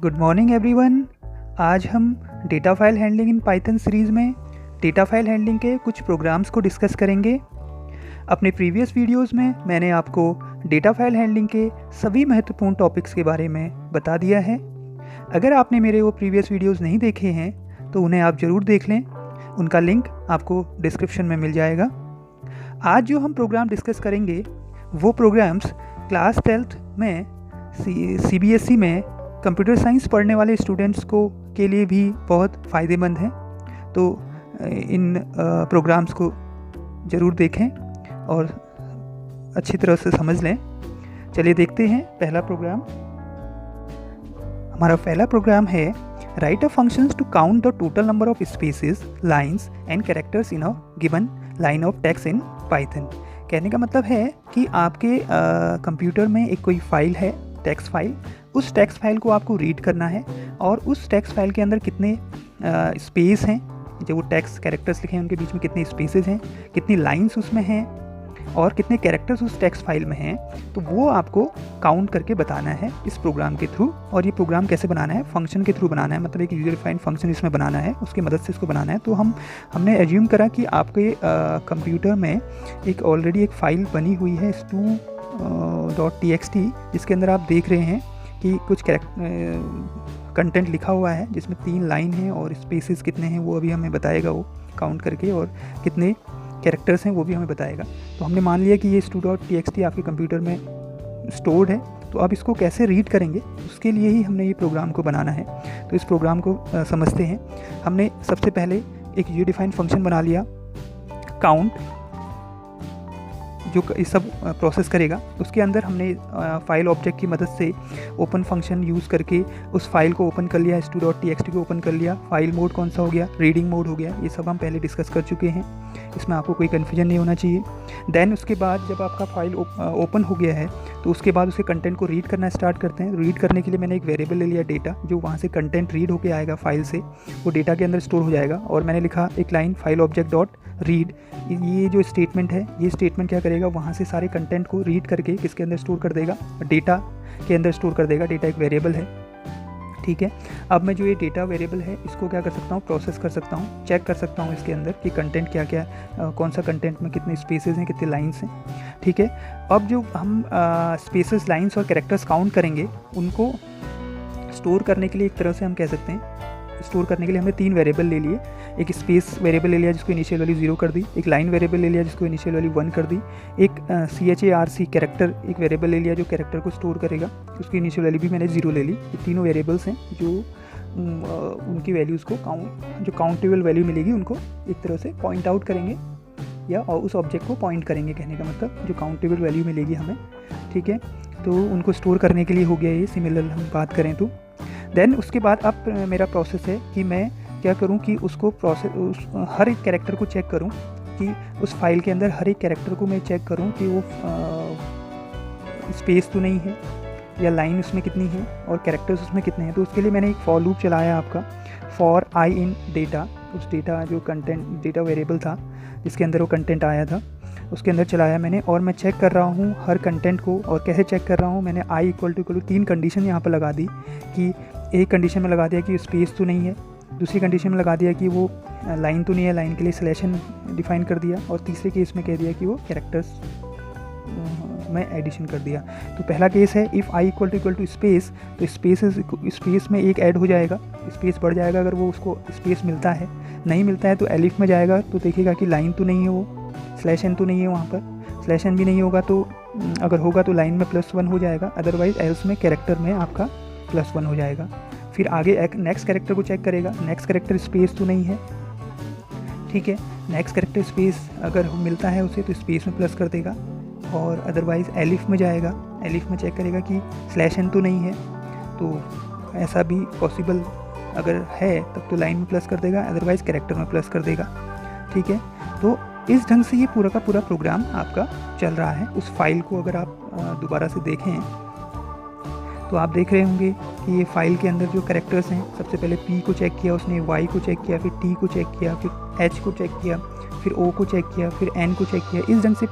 Good morning everyone. आज हम data file handling in Python series में डेटा फाइल हैंडलिंग के कुछ प्रोग्राम्स को डिस्कस करेंगे। अपने प्रीवियस वीडियोस में मैंने आपको डेटा फाइल हैंडलिंग के सभी महत्वपूर्ण टॉपिक्स के बारे में बता दिया है। अगर आपने मेरे वो प्रीवियस वीडियोस नहीं देखे हैं तो उन्हें आप ज़रूर देख लें, उनका लिंक आपको डिस्क्रिप्शन में मिल जाएगा। आज जो हम प्रोग्राम डिस्कस करेंगे वो प्रोग्राम्स क्लास 12th में CBSE में कंप्यूटर साइंस पढ़ने वाले स्टूडेंट्स को के लिए भी बहुत फ़ायदेमंद हैं। तो इन प्रोग्राम्स को ज़रूर देखें और अच्छी तरह से समझ लें। चलिए देखते हैं पहला प्रोग्राम। हमारा पहला प्रोग्राम है write a functions to count the total number of spaces, lines and characters in a given line of text in Python. कहने का मतलब है कि आपके कंप्यूटर में एक कोई फाइल है, टेक्स्ट फाइल। उस टेक्स्ट फाइल को आपको रीड करना है और उस टेक्स्ट फाइल के अंदर कितने स्पेस हैं, जो वो टेक्स्ट कैरेक्टर्स लिखे हैं उनके बीच में कितने स्पेसेस हैं, कितनी लाइंस उसमें हैं और कितने कैरेक्टर्स उस टेक्स्ट फाइल में हैं, तो वो आपको काउंट करके बताना है इस प्रोग्राम के थ्रू। और ये प्रोग्राम कैसे बनाना है? फंक्शन के थ्रू बनाना है, मतलब एक यूजर डिफाइंड फंक्शन इसमें बनाना है, उसकी मदद से इसको बनाना है। तो हमने एज्यूम करा कि आपके कंप्यूटर में एक ऑलरेडी एक फ़ाइल बनी हुई है stu.txt, जिसके अंदर आप देख रहे हैं कि कुछ कंटेंट लिखा हुआ है जिसमें 3 लाइन हैं और स्पेसेस कितने हैं वो अभी हमें बताएगा वो काउंट करके, और कितने कैरेक्टर्स हैं वो भी हमें बताएगा। तो हमने मान लिया कि ये stu.txt आपके कंप्यूटर में स्टोर्ड है। तो अब इसको कैसे रीड करेंगे उसके लिए ही हमने ये प्रोग्राम को बनाना है। तो इस प्रोग्राम को समझते हैं। हमने सबसे पहले एक यूजर डिफाइंड फंक्शन बना लिया काउंट, जो इस सब प्रोसेस करेगा। उसके अंदर हमने फाइल ऑब्जेक्ट की मदद से ओपन फंक्शन यूज़ करके उस फाइल को ओपन कर लिया, stu.txt को ओपन कर लिया। फाइल मोड कौन सा हो गया? रीडिंग मोड हो गया। ये सब हम पहले डिस्कस कर चुके हैं, इसमें आपको कोई कन्फ्यूजन नहीं होना चाहिए। देन उसके बाद जब आपका फाइल ओपन हो गया है तो उसके बाद उसके कंटेंट को रीड करना स्टार्ट करते हैं। रीड करने के लिए मैंने एक वेरिएबल ले लिया डेटा, जो वहाँ से कंटेंट रीड होके आएगा फाइल से, वो डेटा के अंदर स्टोर हो जाएगा। और मैंने लिखा एक line file object dot read. ये जो स्टेटमेंट है, ये स्टेटमेंट क्या करेगा? वहाँ से सारे कंटेंट को रीड करके किसके अंदर स्टोर कर देगा? डेटा के अंदर स्टोर कर देगा। डेटा एक वेरिएबल है, ठीक है। अब मैं जो ये डेटा वेरिएबल है इसको क्या कर सकता हूँ? प्रोसेस कर सकता हूँ, चेक कर सकता हूँ इसके अंदर कि कंटेंट क्या क्या कौन सा कंटेंट में कितने स्पेसेस हैं, कितने लाइंस हैं, ठीक है। अब जो हम स्पेसेस, लाइंस और कैरेक्टर्स काउंट करेंगे उनको स्टोर करने के लिए एक तरह से हम कह सकते हैं, स्टोर करने के लिए हमने 3 वेरिएबल ले लिए। एक स्पेस वेरिएबल ले लिया जिसको इनिशियल वैल्यू 0 कर दी, एक लाइन वेरिएबल ले लिया जिसको इनिशियल वैल्यू 1 कर दी, एक CHARC कैरेक्टर एक वेरिएबल ले लिया जो कैरेक्टर को स्टोर करेगा, उसकी इनिशियल वैल्यू भी मैंने 0 ले ली। ये तीनों वेरिएबल्स हैं जो उनकी वैल्यूज़ को जो काउंटेबल वैल्यू मिलेगी उनको एक तरह से पॉइंट आउट करेंगे या उस ऑब्जेक्ट को पॉइंट करेंगे। कहने का मतलब जो काउंटेबल वैल्यू मिलेगी हमें, ठीक है। तो उनको स्टोर करने के लिए हो गया ये सिमिलर हम बात करें तो। देन उसके बाद अब मेरा प्रोसेस है कि मैं क्या करूं कि उसको हर एक कैरेक्टर को चेक करूं, कि उस फाइल के अंदर हर एक कैरेक्टर को मैं चेक करूं कि वो स्पेस तो नहीं है या लाइन उसमें कितनी है और कैरेक्टर्स उसमें कितने हैं। तो उसके लिए मैंने एक फॉर लूप चलाया आपका, फॉर आई इन डेटा। उस डेटा जो कंटेंट डेटा वेरिएबल था जिसके अंदर वो कंटेंट आया था उसके अंदर चलाया मैंने, और मैं चेक कर रहा हूँ हर कंटेंट को। और कैसे चेक कर रहा हूँ? मैंने आई इक्वल टू 3 कंडीशन यहाँ पर लगा दी। कि एक कंडीशन में लगा दिया कि स्पेस तो नहीं है, दूसरी कंडीशन में लगा दिया कि वो लाइन तो नहीं है, लाइन के लिए सिलेक्शन डिफाइन कर दिया, और तीसरे केस में कह दिया कि वो कैरेक्टर्स में एडिशन कर दिया। तो पहला केस है if I equal to space, तो स्पेस में एक ऐड हो जाएगा, स्पेस बढ़ जाएगा अगर वो उसको स्पेस मिलता है। नहीं मिलता है तो एलिफ में जाएगा, तो देखेगा कि लाइन तो नहीं है, वो स्लैश एन तो नहीं है, वहाँ पर स्लैश एन भी नहीं होगा, तो अगर होगा तो लाइन में +1 हो जाएगा, अदरवाइज एल्स में कैरेक्टर में आपका +1 हो जाएगा। फिर आगे नेक्स्ट कैरेक्टर को चेक करेगा, नेक्स्ट कैरेक्टर स्पेस तो नहीं है, ठीक है। नेक्स्ट कैरेक्टर स्पेस अगर मिलता है उसे तो स्पेस में प्लस कर देगा, और अदरवाइज़ एलिफ में जाएगा, एलिफ में चेक करेगा कि स्लैश एन तो नहीं है, तो ऐसा भी पॉसिबल अगर है तब तो लाइन में प्लस कर देगा, अदरवाइज़ कैरेक्टर में प्लस कर देगा, ठीक है। तो इस ढंग से ये पूरा का पूरा प्रोग्राम आपका चल रहा है। उस फाइल को अगर आप दोबारा से देखें तो आप देख रहे होंगे कि ये फाइल के अंदर जो कैरेक्टर्स हैं, सबसे पहले P को चेक किया उसने, Y को चेक किया, फिर T को चेक किया, फिर H को चेक किया, फिर O को चेक किया, फिर N को चेक किया। इस ढंग से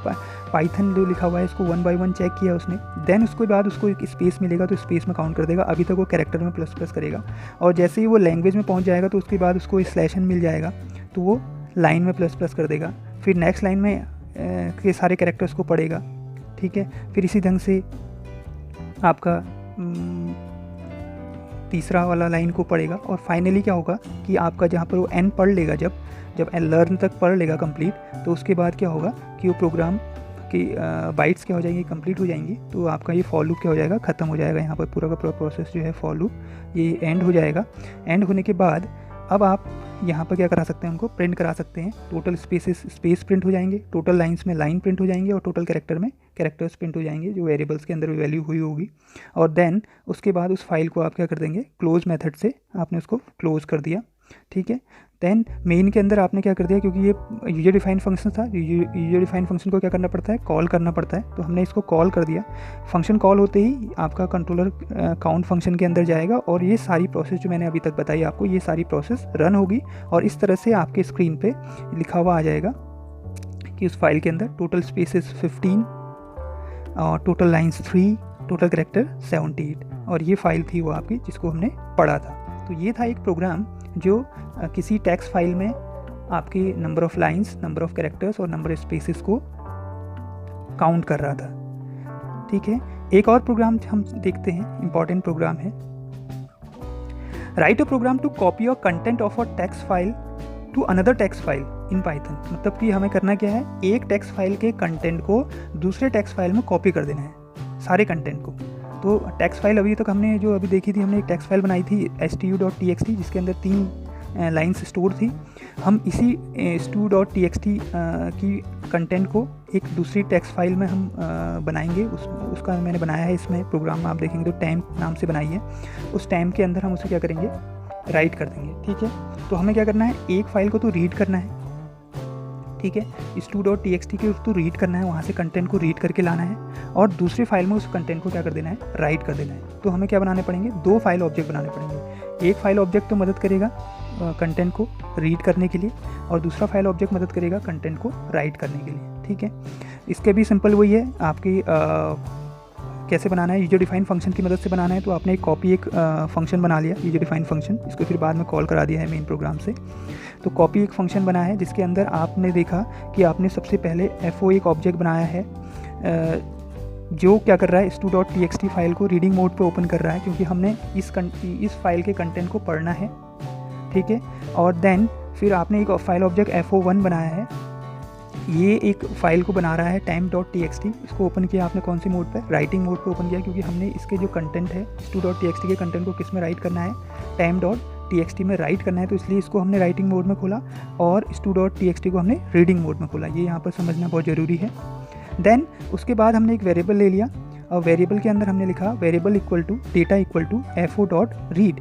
पाइथन जो लिखा हुआ है इसको 1 by 1 चेक किया उसने, देन उसके बाद उसको एक स्पेस मिलेगा तो स्पेस में काउंट कर देगा। अभी तक वो कैरेक्टर में प्लस प्लस करेगा, और जैसे ही वो लैंग्वेज में पहुंच जाएगा तो उसके बाद उसको स्लैशन मिल जाएगा तो वो लाइन में प्लस प्लस कर देगा। फिर नेक्स्ट लाइन में के सारे कैरेक्टर्स को पढ़ेगा, ठीक है। फिर इसी ढंग से आपका तीसरा वाला लाइन को पढ़ेगा, और फाइनली क्या होगा कि आपका जहाँ पर वो एन पढ़ लेगा, जब लर्न तक पढ़ लेगा कंप्लीट, तो उसके बाद क्या होगा कि वो प्रोग्राम की बाइट्स क्या हो जाएंगी, कंप्लीट हो जाएंगी। तो आपका ये फॉर लूप क्या हो जाएगा, ख़त्म हो जाएगा। यहाँ पर पूरा का पूरा प्रोसेस जो है फॉर लूप ये एंड हो जाएगा। एंड होने के बाद अब आप यहाँ पर क्या करा सकते हैं, उनको प्रिंट करा सकते हैं। टोटल स्पेसेस स्पेस प्रिंट हो जाएंगे, टोटल लाइंस में लाइन प्रिंट हो जाएंगे, और टोटल कैरेक्टर में कैरेक्टर्स प्रिंट हो जाएंगे जो वेरिएबल्स के अंदर वैल्यू हुई होगी। और देन उसके बाद उस फाइल को आप क्या कर देंगे, क्लोज मेथड से आपने उसको क्लोज कर दिया, ठीक है। देन मेन के अंदर आपने क्या कर दिया, क्योंकि ये यूजर डिफाइंड फंक्शन था, यूजर डिफाइंड फंक्शन को क्या करना पड़ता है, कॉल करना पड़ता है। तो हमने इसको कॉल कर दिया। फंक्शन कॉल होते ही आपका कंट्रोलर काउंट फंक्शन के अंदर जाएगा, और ये सारी प्रोसेस जो मैंने अभी तक बताई आपको, ये सारी प्रोसेस रन होगी। और इस तरह से आपके स्क्रीन पे लिखा हुआ आ जाएगा कि उस फाइल के अंदर टोटल स्पेसेस 15 और टोटल लाइन्स 3, टोटल कैरेक्टर 78, और ये फाइल थी वो आपकी जिसको हमने पढ़ा था। तो ये था एक प्रोग्राम जो किसी टेक्स्ट फाइल में आपके number of lines, number of characters और नंबर ऑफ स्पेसेस को काउंट कर रहा था, ठीक है। एक और प्रोग्राम हम देखते हैं, इंपॉर्टेंट प्रोग्राम है। Write a program to copy your content of a text file to another text file in Python. मतलब कि हमें करना क्या है, एक टेक्स्ट फाइल के कंटेंट को दूसरे टेक्स्ट फाइल में कॉपी कर देना है, सारे कंटेंट को। तो टेक्स्ट फाइल अभी तक हमने जो अभी देखी थी, हमने एक टेक्स्ट फाइल बनाई थी stu.txt जिसके अंदर 3 लाइन्स स्टोर थी। हम इसी stu.txt की कंटेंट को एक दूसरी टेक्स्ट फाइल में हम बनाएंगे। उसका मैंने बनाया है इसमें प्रोग्राम में, आप देखेंगे तो टैम्प नाम से बनाई है। उस टैम्प के अंदर हम उसे क्या करेंगे, राइट कर देंगे, ठीक है। तो हमें क्या करना है, एक फाइल को तो रीड करना है, ठीक है, stu.txt के उसको रीड करना है, वहाँ से कंटेंट को रीड करके लाना है, और दूसरे फाइल में उस कंटेंट को क्या कर देना है, राइट कर देना है। तो हमें क्या बनाने पड़ेंगे, 2 फाइल ऑब्जेक्ट बनाने पड़ेंगे। एक फाइल ऑब्जेक्ट तो मदद करेगा कंटेंट को रीड करने के लिए, और दूसरा फाइल ऑब्जेक्ट मदद करेगा कंटेंट को राइट करने के लिए, ठीक है। इसके भी सिंपल वही है, आपकी कैसे बनाना है, यूजर डिफाइंड फंक्शन की मदद से बनाना है। तो आपने एक फंक्शन बना लिया, यूजर डिफाइंड फंक्शन, इसको फिर बाद में कॉल करा दिया है मेन प्रोग्राम से। तो कॉपी एक फंक्शन बना है जिसके अंदर आपने देखा कि आपने सबसे पहले FO एक ऑब्जेक्ट बनाया है जो क्या कर रहा है, stu.txt फाइल को रीडिंग मोड पे ओपन कर रहा है, क्योंकि हमने इस फाइल के कंटेंट को पढ़ना है, ठीक है। और देन फिर आपने एक फाइल ऑब्जेक्ट FO1 बनाया है, ये एक फाइल को बना रहा है time.txt। इसको ओपन किया आपने कौन सी मोड पे, राइटिंग मोड पे ओपन किया, क्योंकि हमने इसके जो कंटेंट है stu.txt के कंटेंट को किस में राइट करना है, time.txt में राइट करना है। तो इसलिए इसको हमने राइटिंग मोड में खोला, और stu.txt को हमने रीडिंग मोड में खोला। ये यहाँ पर समझना बहुत ज़रूरी है। देन उसके बाद हमने एक वेरिएबल ले लिया, और वेरिएबल के अंदर हमने लिखा variable equal to data equal to FO.read।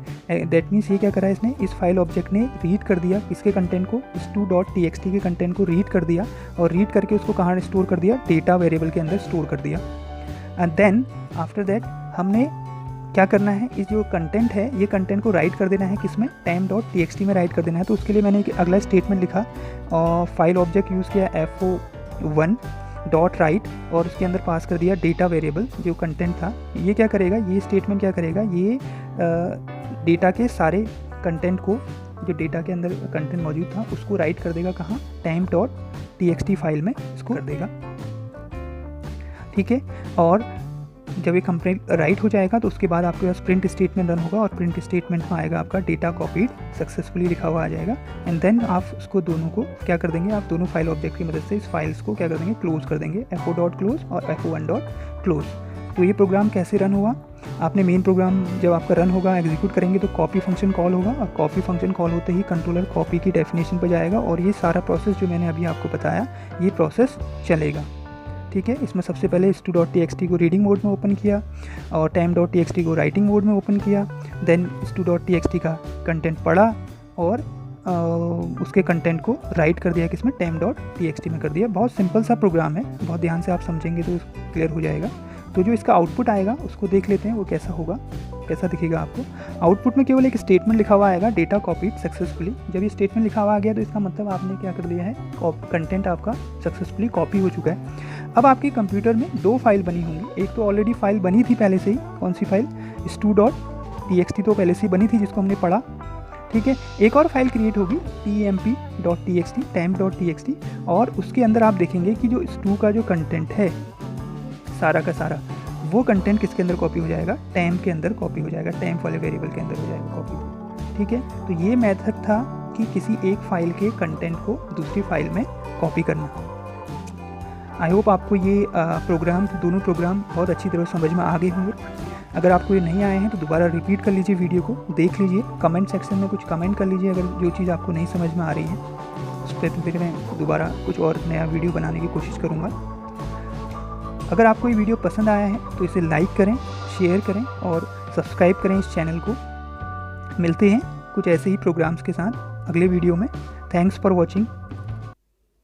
That means ये क्या करा है इसने, इस फाइल ऑब्जेक्ट ने रीड कर दिया इसके कंटेंट को, stu.txt के कंटेंट को रीड कर दिया, और रीड करके उसको कहाँ स्टोर कर दिया, डेटा वेरिएबल के अंदर स्टोर कर दिया। एंड देन आफ्टर दैट हमने क्या करना है, इस जो कंटेंट है ये कंटेंट को राइट कर देना है किसमें, time.txt में राइट कर देना है। तो उसके लिए मैंने एक अगला स्टेटमेंट लिखा, और फाइल ऑब्जेक्ट यूज़ किया FO1 डॉट राइट, और उसके अंदर पास कर दिया डेटा वेरिएबल जो कंटेंट था। ये क्या करेगा, ये स्टेटमेंट क्या करेगा, ये डेटा के सारे कंटेंट को, जो डेटा के अंदर कंटेंट मौजूद था उसको राइट कर देगा कहाँ, time.txt फाइल में इसको कर देगा, ठीक है। और जब ये कंप्लीट राइट हो जाएगा तो उसके बाद आपके पास प्रिंट स्टेटमेंट रन होगा, और प्रिंट स्टेटमेंट में आएगा आपका डेटा कॉपीड सक्सेसफुली लिखा हुआ आ जाएगा। एंड देन आप उसको दोनों को क्या कर देंगे, आप दोनों फाइल ऑब्जेक्ट की मदद से इस फाइल्स को क्या कर देंगे, क्लोज कर देंगे, FO.close और FO1.close। तो ये प्रोग्राम कैसे रन हुआ, आपने मेन प्रोग्राम जब आपका रन होगा, एग्जीक्यूट करेंगे तो कॉपी फंक्शन कॉल होगा, और कॉपी फंक्शन कॉल होते ही कंट्रोलर कॉपी की डेफिनेशन पर जाएगा, और ये सारा प्रोसेस जो मैंने अभी आपको बताया ये प्रोसेस चलेगा, ठीक है। इसमें सबसे पहले stu.txt को रीडिंग मोड में ओपन किया, और time.txt को राइटिंग मोड में ओपन किया, देन stu.txt का कंटेंट पढ़ा, और उसके कंटेंट को राइट कर दिया किसमें, time.txt में कर दिया। बहुत सिंपल सा प्रोग्राम है, बहुत ध्यान से आप समझेंगे तो क्लियर हो जाएगा। तो जो इसका आउटपुट आएगा उसको देख लेते हैं वो कैसा होगा, कैसा दिखेगा आपको। आउटपुट में केवल एक स्टेटमेंट लिखा हुआ आएगा, डेटा कॉपीड सक्सेसफुली। जब ये स्टेटमेंट लिखा हुआ आ गया तो इसका मतलब आपने क्या कर लिया है, कंटेंट आपका सक्सेसफुली कॉपी हो चुका है। अब आपके कंप्यूटर में 2 फाइल बनी होंगी। एक तो ऑलरेडी फाइल बनी थी पहले से ही, कौन सी फाइल, stu.txt तो पहले से ही बनी थी जिसको हमने पढ़ा, ठीक है। एक और फाइल क्रिएट होगी temp.txt, temp.txt, और उसके अंदर आप देखेंगे कि जो stu का जो कंटेंट है सारा का सारा, वो कंटेंट किसके अंदर कॉपी हो जाएगा, temp के अंदर कॉपी हो जाएगा, temp वाले वेरिएबल के अंदर हो जाएगा कॉपी, ठीक है। तो ये मेथड था कि किसी एक फाइल के कंटेंट को दूसरी फाइल में कॉपी करना। आई होप आपको ये प्रोग्राम, दोनों प्रोग्राम बहुत अच्छी तरह समझ में आ गए होंगे। अगर आपको ये नहीं आए हैं तो दोबारा रिपीट कर लीजिए, वीडियो को देख लीजिए, कमेंट सेक्शन में कुछ कमेंट कर लीजिए अगर जो चीज़ आपको नहीं समझ में आ रही है, उस पर फिर मैं दोबारा कुछ और नया वीडियो बनाने की कोशिश करूँगा। अगर आपको ये वीडियो पसंद आया है तो इसे लाइक करें, शेयर करें और सब्सक्राइब करें इस चैनल को। मिलते हैं कुछ ऐसे ही प्रोग्राम्स के साथ अगले वीडियो में। Thanks for watching.